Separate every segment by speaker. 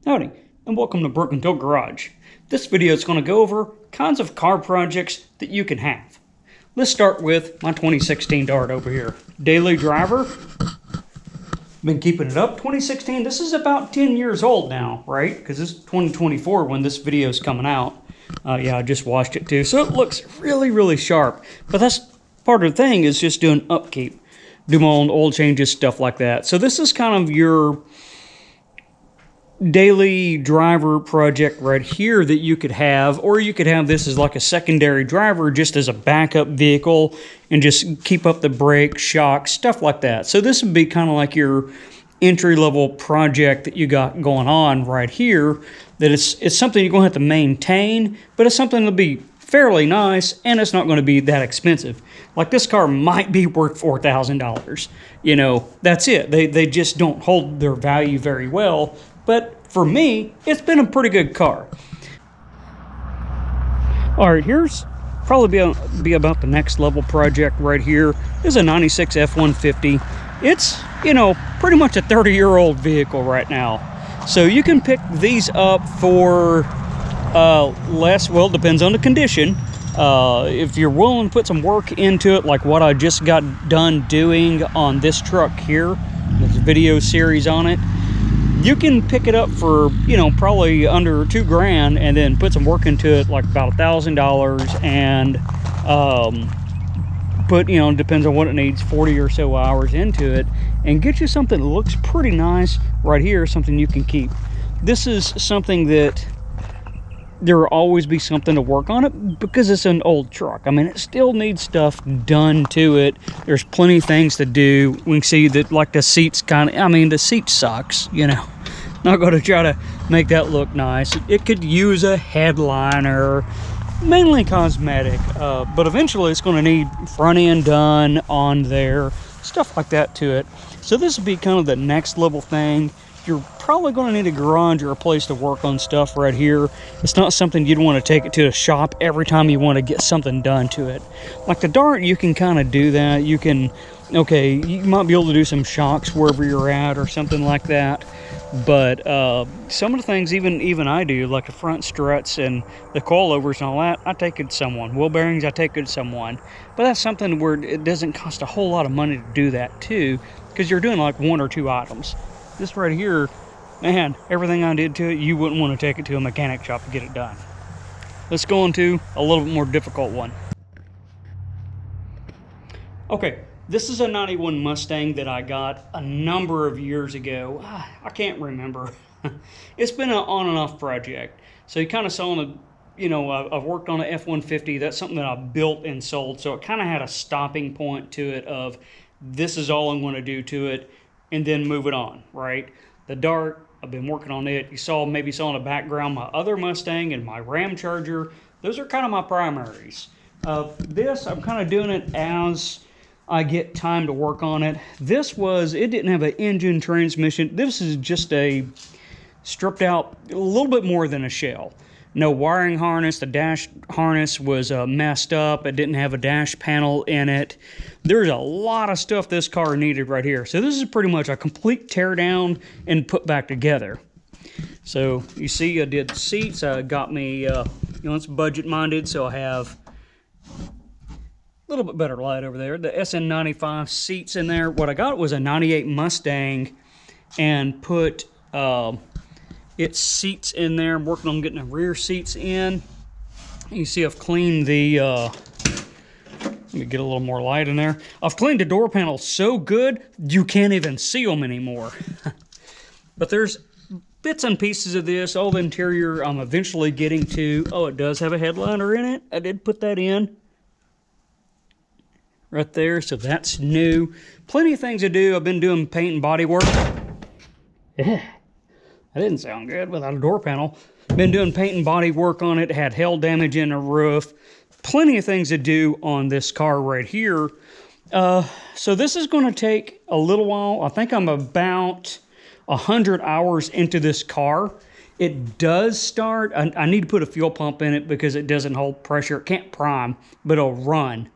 Speaker 1: Howdy, and welcome to Broken Tool Garage. This video is going to go over kinds of car projects that you can have. Let's start with my 2016 Dart over here. Daily driver. Been keeping it up. 2016, this is about 10 years old now, right? Because this is 2024 when this video is coming out. Yeah, I just washed it too. So it looks really, really sharp. But that's part of the thing, is just doing upkeep. Do my own oil changes, stuff like that. So this is kind of your daily driver project right here that you could have, or you could have this as like a secondary driver just as a backup vehicle and just keep up the brake, shock, stuff like that. So this would be kind of like your entry-level project that you got going on right here, that it's something you're going to have to maintain, but it's something that'll be fairly nice, and it's not going to be that expensive. Like this car might be worth $4,000. You know, that's it. They just don't hold their value very well. But for me, it's been a pretty good car. All right, here's probably be about the next level project right here. This is a 96 F-150. It's, you know, pretty much a 30-year-old vehicle right now. So you can pick these up for less, well, it depends on the condition. If you're willing to put some work into it, like what I just got done doing on this truck here, there's a video series on it, you can pick it up for, you know, probably under $2,000, and then put some work into it, like about $1,000, and put, you know, depends on what it needs, 40 or so hours into it, and get you something that looks pretty nice right here, something you can keep. This is something that there will always be something to work on it, because it's an old truck. I mean, it still needs stuff done to it. There's plenty of things to do. We can see that, like, the seats kind of, I mean, the seat sucks, you know. Not going to try to make that look nice. It could use a headliner, mainly cosmetic, but eventually it's going to need front end done on there, stuff like that to it. So this would be kind of the next level thing. You're probably going to need a garage or a place to work on stuff right here. It's not something you'd want to take it to a shop every time you want to get something done to it. Like the Dart, you can kind of do that. You can, okay, you might be able to do some shocks wherever you're at or something like that. But some of the things even I do, like the front struts and the coilovers and all that, I take it to someone. Wheel bearings, I take it to someone. But that's something where it doesn't cost a whole lot of money to do that too, because you're doing like one or two items. This right here, man, everything I did to it, you wouldn't want to take it to a mechanic shop to get it done. Let's go into a little bit more difficult one. Okay, this is a 91 Mustang that I got a number of years ago. I can't remember. It's been an on and off project. So you kind of saw, you know, I've worked on an F-150. That's something that I built and sold. So it kind of had a stopping point to it of, this is all I'm going to do to it, and then move it on, right? The Dart, I've been working on it. You maybe saw in the background my other Mustang and my Ram Charger. Those are kind of my primaries. This, I'm kind of doing it as I get time to work on it. This it didn't have an engine, transmission. This is just a stripped out, a little bit more than a shell. No wiring harness. The dash harness was messed up. It didn't have a dash panel in it. There's a lot of stuff this car needed right here. So this is pretty much a complete tear down and put back together. So you see, I did seats. I got me, you know, it's budget minded, so I have a little bit better light over there. The SN95 seats in there. What I got was a 98 Mustang and put its seats in there. I'm working on getting the rear seats in. You see I've cleaned the, let me get a little more light in there. I've cleaned the door panels so good, you can't even see them anymore. But there's bits and pieces of this. All the interior I'm eventually getting to. Oh, it does have a headliner in it. I did put that in right there, so that's new. Plenty of things to do. I've been doing paint and body work. Yeah. That didn't sound good without a door panel. Been doing paint and body work on it. Had hail damage in the roof. Plenty of things to do on this car right here. So this is going to take a little while. I think I'm about 100 hours into this car. It does start. I need to put a fuel pump in it because it doesn't hold pressure. It can't prime, but it'll run.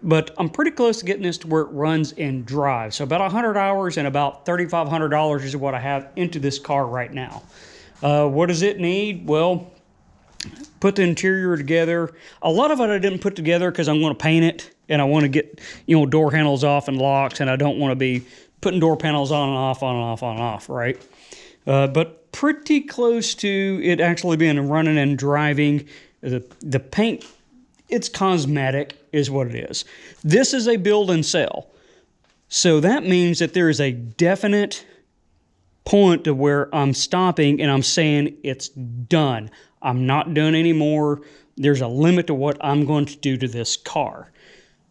Speaker 1: but I'm pretty close to getting this to where it runs and drives. So about 100 hours and about $3,500 is what I have into this car right now. What does it need? Well, put the interior together. A lot of it I didn't put together because I'm going to paint it, and I want to get, you know, door handles off and locks, and I don't want to be putting door panels on and off, on and off, on and off, right? But pretty close to it actually being running and driving. The paint, it's cosmetic is what it is. This is a build and sell. So that means that there is a definite point to where I'm stopping and I'm saying it's done. I'm not doing anymore. There's a limit to what I'm going to do to this car.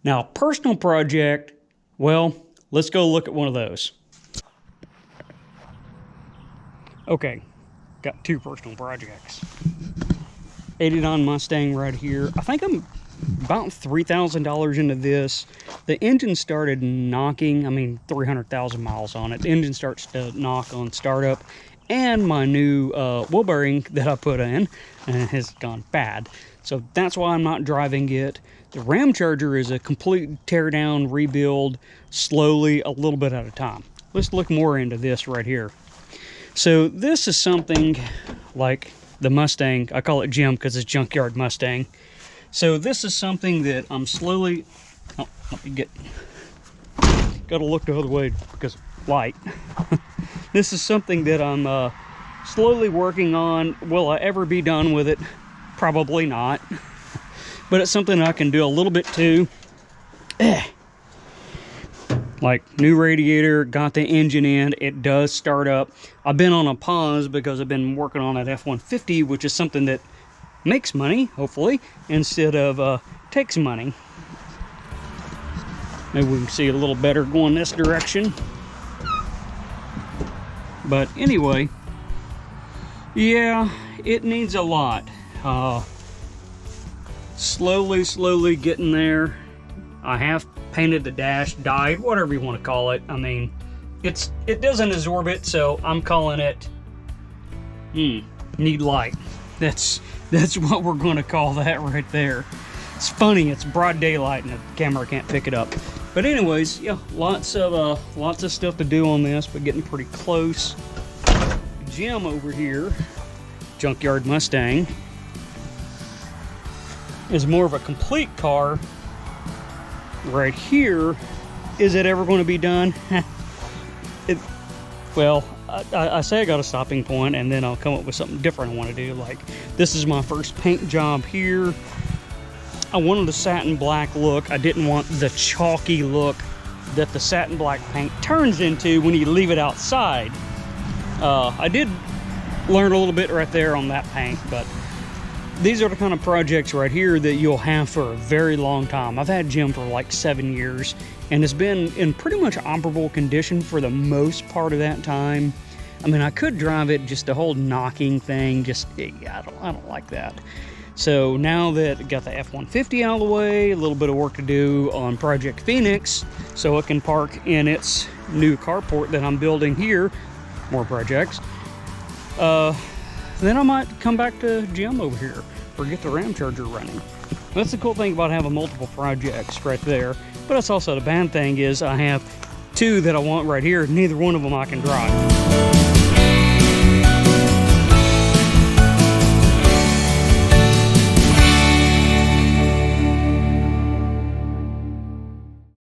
Speaker 1: Now, personal project, well, let's go look at one of those. Okay, got two personal projects. 89 Mustang right here. I think I'm about $3,000 into this. The engine started knocking, 300,000 miles on it. The engine starts to knock on startup, and my new wheel bearing that I put in has gone bad. So that's why I'm not driving it. The Ramcharger is a complete tear down, rebuild, slowly, a little bit at a time. Let's look more into this right here. So this is something like the Mustang. I call it Jim because it's Junkyard Mustang. So this is something that I'm slowly, let me get, gotta look the other way because of light. This is something that I'm slowly working on. Will I ever be done with it? Probably not. But it's something I can do a little bit too. Like new radiator, got the engine in, it does start up. I've been on a pause because I've been working on that F-150, which is something that makes money, hopefully, instead of takes money. Maybe we can see it a little better going this direction. But anyway, yeah, it needs a lot. Slowly getting there. I have painted the dash, dyed, whatever you want to call it. It doesn't absorb it, so I'm calling it need light. That's what we're going to call that right there. It's funny, it's broad daylight and the camera can't pick it up. But anyways, yeah, lots of stuff to do on this, but getting pretty close. Jim over here, Junkyard Mustang, is more of a complete car. Right here, is it ever going to be done? Well, I say I got a stopping point, and then I'll come up with something different I want to do. Like, this is my first paint job here. I wanted a satin black look. I didn't want the chalky look that the satin black paint turns into when you leave it outside. I did learn a little bit right there on that paint, but these are the kind of projects right here that you'll have for a very long time. I've had Jim for like 7 years, and it's been in pretty much operable condition for the most part of that time. I could drive it, just the whole knocking thing, I don't like that. So now that I got the F-150 out of the way, a little bit of work to do on Project Phoenix, so it can park in its new carport that I'm building here. More projects. Then I might come back to Jim over here or get the Ramcharger running. That's the cool thing about having multiple projects right there. But that's also the bad thing is I have two that I want right here. Neither one of them I can drive.